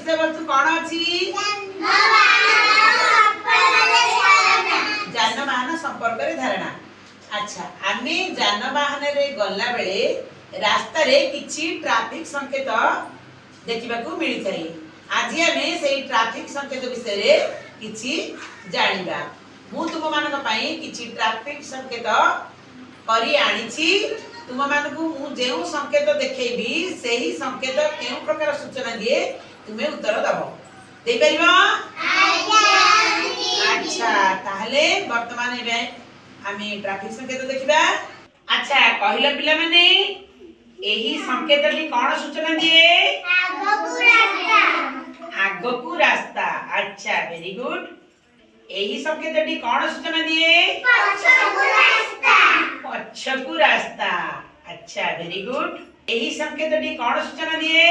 विषय वस्तु कौन अछि जानवाहन संपर्क रे धारणा। अच्छा आमे जानवाहन रे गल्ला बेले रास्ता रे किछि ट्रैफिक संकेत देखिबाकू मिलि थाए। आज आमे सेही ट्रैफिक संकेत विषय रे किछि जानिबा। मु तुम मानक पई किछि ट्रैफिक संकेत करी आनिछि। तुम मानकू मु जेउ संकेत देखैबी सेही संकेत केउ प्रकार सूचना दिए तुमे उत्तर दबो। दे परिबो? अच्छा ताहले वर्तमान एबे आमी ट्रैफिक संकेत देखिबा। अच्छा कहिला पिला माने एही संकेत ली कोन सूचना दिए? आगकू रास्ता। आगकू रास्ता। अच्छा वेरी गुड। एही संकेत ली कोन सूचना दिए? पछकू रास्ता। पछकू रास्ता। अच्छा वेरी गुड। एही संकेत ली कोन सूचना दिए?